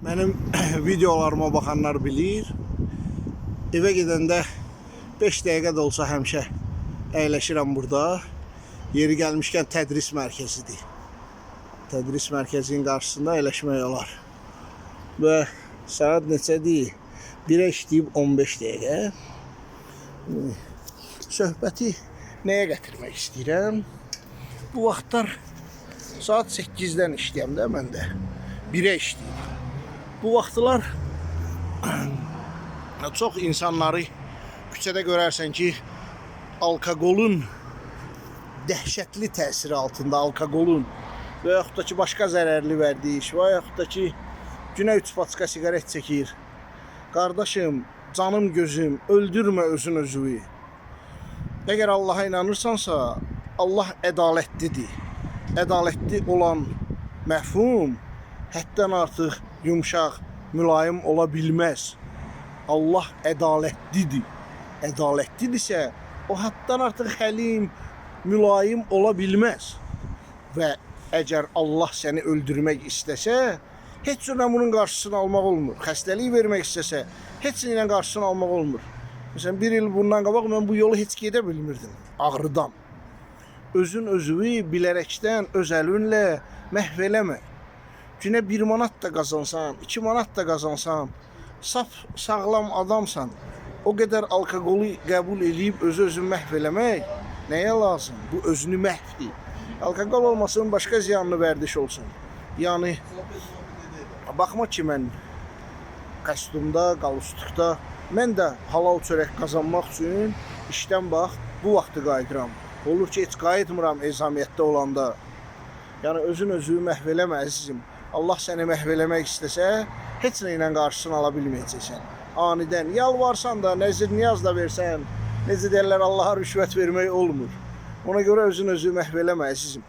Benim videolarıma bakanlar bilir. Eve gedəndə 5 dəqiqə də olsa həmişə əyləşirəm burada. Yeri gəlmişkən tədris mərkəzidir. Tədris mərkəzinin qarşısında əyləşmək olar. Və saat neçədir? 1-ə işləyib 15 dəqiqə. Söhbəti nəyə gətirmək istəyirəm? Bu vaxtlar saat 8-dən işləyəm də mən də. 1-ə işləyib. Bu vaxtlar çox insanları küçədə görərsən ki, alkoqolun dəhşətli təsiri altında, alkoqolun və yaxud da ki, başqa zərərli vərdiş və yaxud da ki, günə 3 paçka siqaret çəkir. Qardaşım, canım gözüm, öldürmə özün özünü. Əgər Allaha inanırsansa, Allah ədalətlidir. Ədalətli olan məfhum həddən artıq yumşaq, mülayim ola bilməz. Allah ədalətlidir. Ədalətlidirsə, o həddən artıq həlim, mülayim ola bilməz. Və əgər Allah səni öldürmək istəsə, heç cürlə bunun qarşısını almaq olmur. Xəstəlik vermək istəsə, heç ilə qarşısını almaq olmur. Məsələn, 1 il bundan qabaq mən bu yolu heç gedə bilmirdim. Ağrıdan. Özün özünü bilərəkdən, öz əlinlə məhv eləmə. Günə 1 manat da qazansan, 2 manat da qazansan, saf sağlam adamsan, o qədər alkoqolu qəbul edib özünü məhv eləmək nəyə lazım? Bu özünü məhvdir. Alkoqol olmasın, başqa ziyanlı vərdiş olsun. Yəni, baxma ki, mən kostyumda, qalstukda, mən də halal çörək qazanmaq üçün işdən bax, bu vaxtı qayıdıram. Olur ki, heç qayıtmıram ezamiyyətdə olanda. Yəni, özün özünü məhv eləmə, əzizim. Allah səni məhv eləmək istəsə, heç nə ilə qarşısını ala bilməyəcəksən. Anidən yalvarsan da, nəzir niyaz da versən, necə deyirlər, Allaha rüşvət vermək olmur. Ona görə özün özünü məhv eləmə, əzizim.